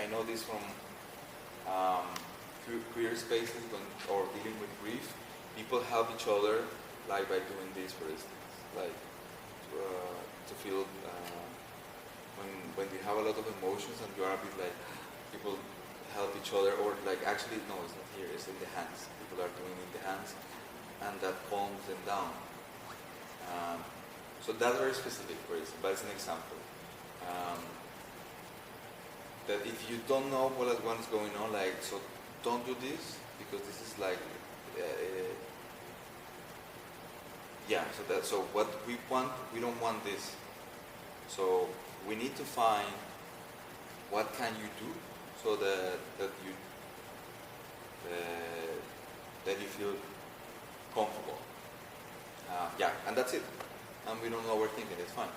I know this from queer spaces or dealing with grief. People help each other, like by doing this, for instance, like to feel when you have a lot of emotions and you are a bit like, people help each other, or like actually no, it's not here, it's in the hands. People are doing it in the hands, and that calms them down. So that's very specific, for instance, but it's an example. That if you don't know what is going on, like, so don't do this, because this is like, so what we want, we don't want this. So we need to find what can you do so that you feel comfortable. And that's it. And we don't overthink it, it's fine.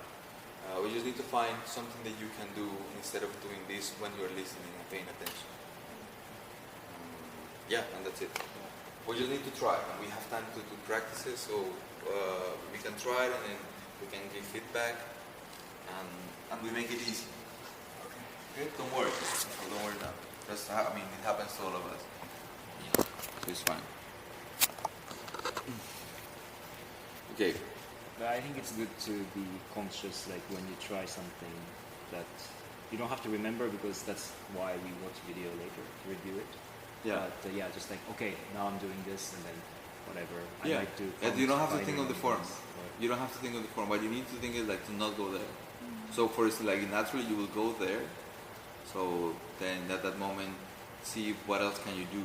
We just need to find something that you can do instead of doing this when you're listening and paying attention. And that's it. We just need to try, and we have time to practice it, so we can try it, and then we can give feedback, and we make it easy. Okay? Don't worry now. It happens to all of us. So it's fine. Okay. But I think it's good to be conscious, like when you try something, that you don't have to remember, because that's why we watch video later to review it. Yeah. But just like, okay, now I'm doing this, and then whatever. Yeah. I might do. You don't have to think of the form. You don't have to think of the form. What you need to think is like to not go there. So for instance, like naturally you will go there. So then at that moment, see what else can you do.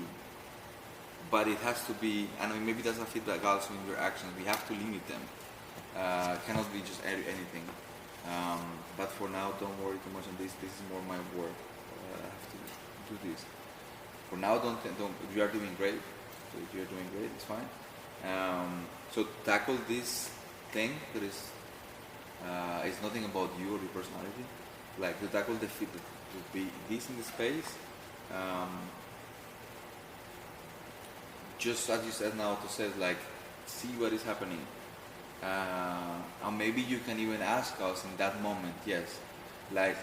But it has to be, and maybe that's a feedback also in your actions. We have to limit them. Cannot be just anything. But for now, don't worry too much on this. This is more my work. I have to do this. For now, don't. You are doing great. You're doing great. It's fine. So tackle this thing that is. It's nothing about you or your personality. Like to tackle the fit, to be this in the space. Just as you said now, to say like, see what is happening. And maybe you can even ask us in that moment, yes, like,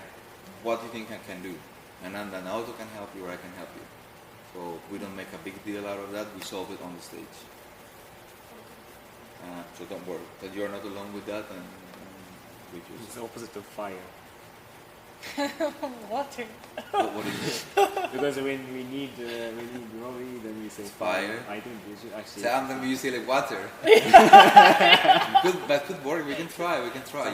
what do you think I can do? And then the auto can help you, or I can help you. So we don't make a big deal out of that, we solve it on the stage. So don't worry, that you are not alone with that, and we just... It's the opposite of fire. Water. What is it? Because when we need Rory, then we say fire. I think we should actually. Sometimes you say like water. But could work. We can try.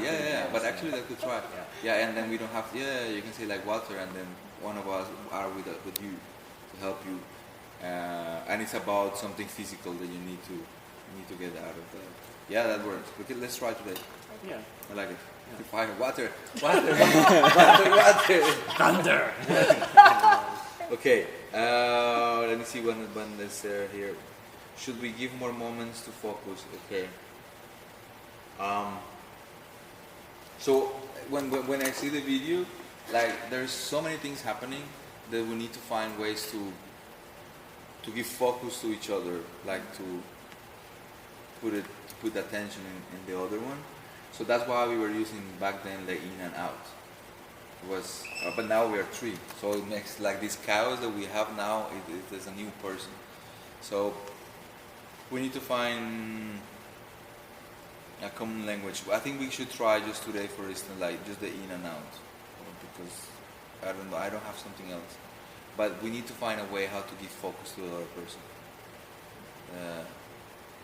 Yeah. But actually, that could try. Yeah, and then we don't have. You can say like water, and then one of us are with you to help you. And it's about something physical that you need to get out of that. Yeah, that works. Okay, let's try today. Yeah, I like it. Yeah. Fire, water. thunder. Okay, let me see one that's here. Should we give more moments to focus? Okay. So when I see the video, like there's so many things happening that we need to find ways to give focus to each other, like to put attention in the other one. So that's why we were using back then the in and out. It was, but now we are three. So it makes like this chaos that we have now. It is a new person. So we need to find a common language. I think we should try just today, for instance, like just the in and out, because I don't know. I don't have something else. But we need to find a way how to give focus to the other person.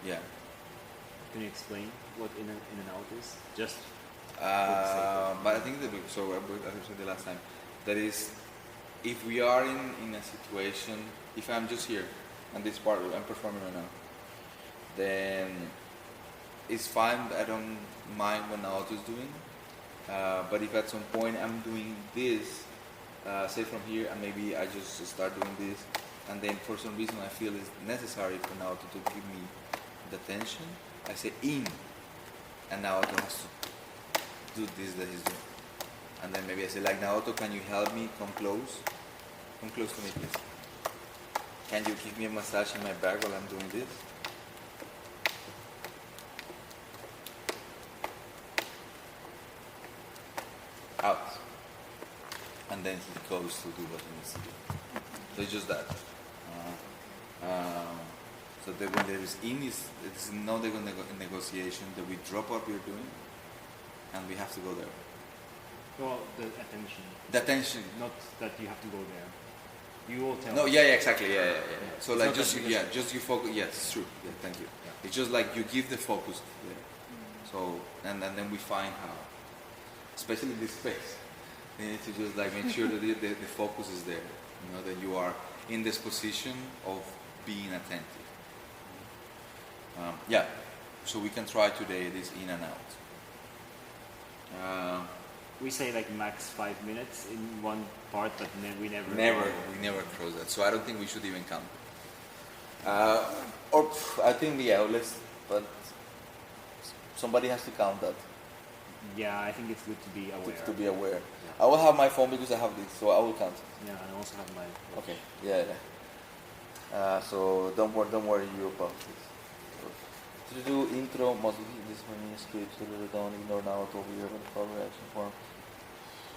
Yeah. Can you explain what in and out is? Just. But I think so. I said the last time, that is, if we are in a situation, if I'm just here and this part I'm performing right now, then it's fine. I don't mind what Naoto is doing. But if at some point I'm doing this, say from here, and maybe I just start doing this, and then for some reason I feel it's necessary for Naoto to give me the attention, I say in, and Naoto has to do this that he's doing. And then maybe I say like, Naoto, can you help me? Come close to me, please. Can you give me a massage in my back while I'm doing this? Out. And and then he goes to do what he needs to do. So it's just that. So that when there is it's not a negotiation that we drop what we're doing, and we have to go there. Well, the attention. The attention. Not that you have to go there. You will tell. No, us. yeah, exactly, yeah. So It's like not just that just you focus. Yes, it's true. Yeah, thank you. Yeah. It's just like you give the focus there. So and then we find how, especially this space, you need to just like make sure that the focus is there. You know, that you are in this position of being attentive. Yeah. So we can try today this in and out. We say like max 5 minutes in one part, but we never. We never cross that. So I don't think we should even count. Or I think but somebody has to count that. Yeah, I think it's good to be aware. To be aware. I will have my phone because I have this, so I will count it. Yeah, and I also have my. Okay. Yeah. So don't worry you about this. So, to do intro, must be this many scripts, so that don't ignore now to over here with the call reaction form.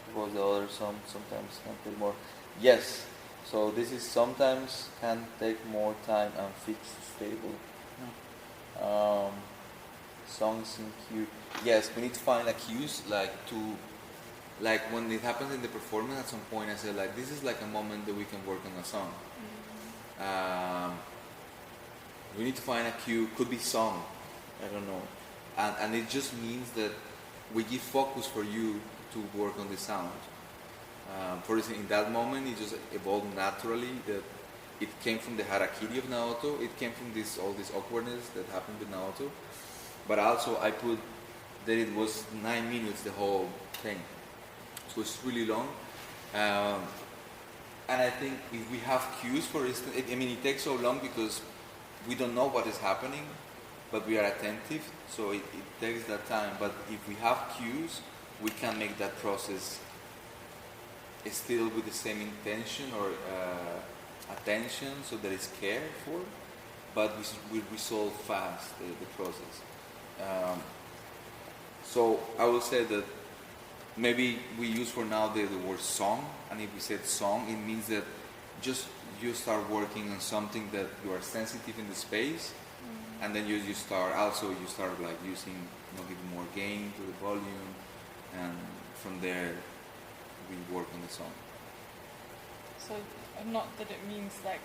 Because the other sometimes can take more. Yes. So this is sometimes can take more time and fixed stable. Songs in cue. Yes, we need to find like cues like when it happens in the performance at some point I say like this is like a moment that we can work on a song. We need to find a cue, could be song, I don't know. And it just means that we give focus for you to work on the sound. For instance, in that moment it just evolved naturally that it came from the harakiri of Naoto, it came from all this awkwardness that happened with Naoto. But also I put that it was 9 minutes the whole thing. So it's really long. And I think if we have cues, for instance, it takes so long because we don't know what is happening, but we are attentive, so it takes that time. But if we have cues, we can make that process still with the same intention or attention, so that it's cared for, but we resolve fast the process. So I will say that maybe we use for now the word song, and if we said song, it means that just you start working on something that you are sensitive in the space, and then you start like using, giving more gain to the volume, and from there we work on the song. So not that it means like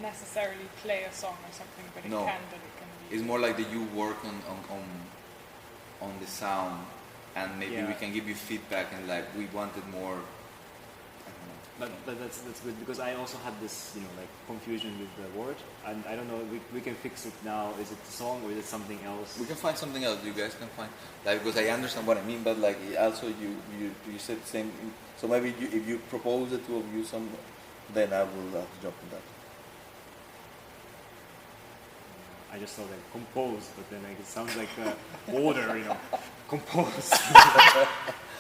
necessarily play a song or something, but it can be. It's more like that you work on the sound, and maybe we can give you feedback and like we wanted more. But that's good because I also had this like confusion with the word, and I don't know, we can fix it now. Is it a song or is it something else? We can find something else. You guys can find because I understand what I mean, but like also you said the same. So maybe if you propose the two of you some, then I will jump in that. I just thought like compose, but then like, it sounds like order, compose.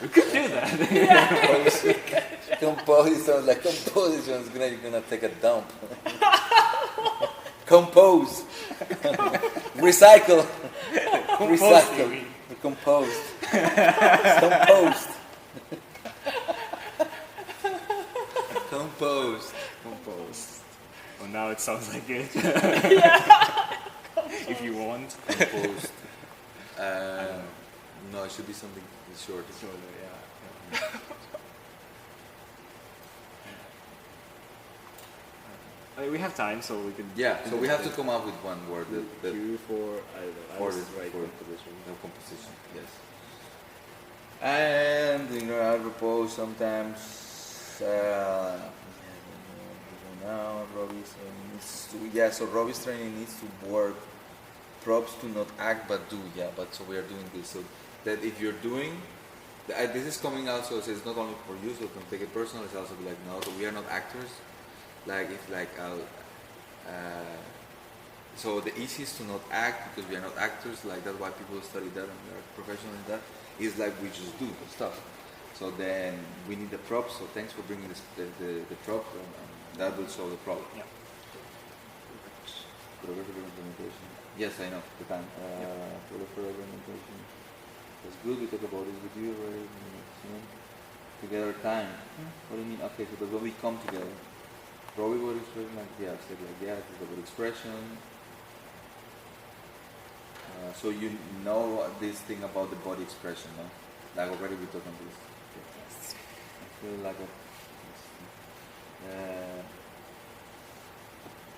We could do that. Yeah. Compose sounds like composition is gonna take a dump. Compose. Recycle. Recycle. Composed. Composed. Composed. Composed. Oh, now it sounds like it. Yeah. If you want. Composed. No, it should be something short. Shorter, yeah. We have time, so we can. Yeah, so we have to come up with one word. Cue for composition. No composition. Yes. And I propose sometimes. Now Robbie's needs to. So Robbie's training needs to work. Props to not act but do. But so we are doing this. So that if you're doing, this is coming out. So it's not only for you. So don't take it personal. It's also like no, we are not actors. Like if so the easiest to not act because we are not actors. Like that's why people study that and we are professionals in that. Is like we just do stuff. So then we need the props. So thanks for bringing the prop, and that will solve the problem. Yeah. Implementation. Yes, I know the time. For the implementation. That's good. We talk about it with you already. together time. What do you mean? Okay, so when we come together, Robbie would express like yeah, I said like yeah, it's a good expression. So you know this thing about the body expression, no? Like already we talked on this. Yes. I feel like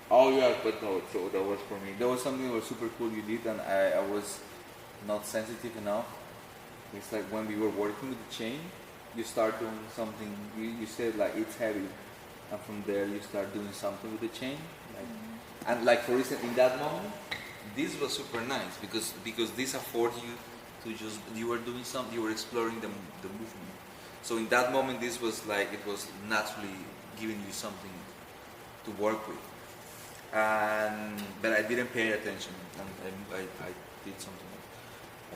oh yeah, but no, so that was for me. That was something that was super cool you did, and I was not sensitive enough. It's like when we were working with the chain, you start doing something. You said like it's heavy, and from there you start doing something with the chain. Like, and like for instance, in that moment, this was super nice because this affords you to just you were doing something, you were exploring the movement. So in that moment, this was like it was naturally giving you something to work with. And but I didn't pay attention, and I did something.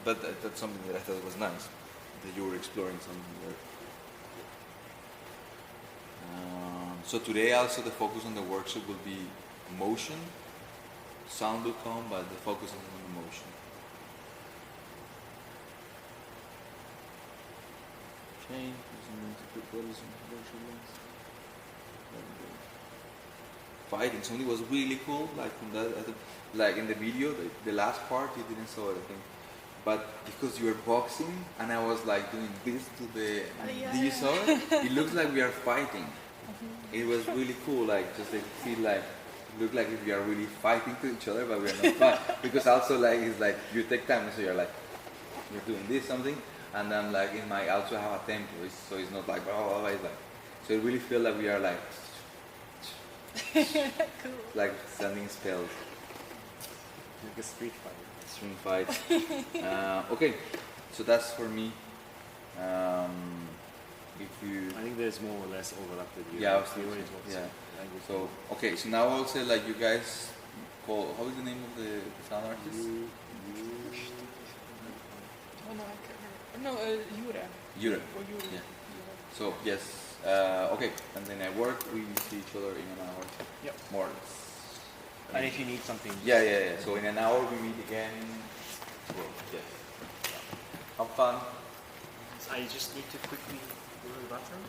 But that's something that I thought was nice, that you were exploring something there. So today also the focus on the workshop will be motion. Sound will come, but the focus is on the motion. Chain, fighting. Something was really cool, like from that, like in the video, the last part you didn't saw it, I think. But because you were boxing and I was like doing this to the, did you saw it? It looks like we are fighting. It was really cool, like just like feel like, it looked like if we are really fighting to each other, but we are not fighting. Because also like it's like you take time, so you're like you're doing this something, and then like in my also have a tempo, so it's not like blah, it's like so it really feel like we are like Cool. like standing spells. Like a street fight. String fight. Okay, so that's for me. If you, I think there's more or less overlap with you. yeah, I was You already thinking, talked yeah. language. So okay, so now I'll say like you guys call. How is the name of the sound artist? Oh no, I can't remember. No, Jure. Jure. Or Jure. Yeah. So yes, okay, and then at work we see each other in an hour. Yep. More or less. And if you need something, Yeah. So in an hour we meet again. Well, yes. Have fun. I just need to quickly go to the bathroom.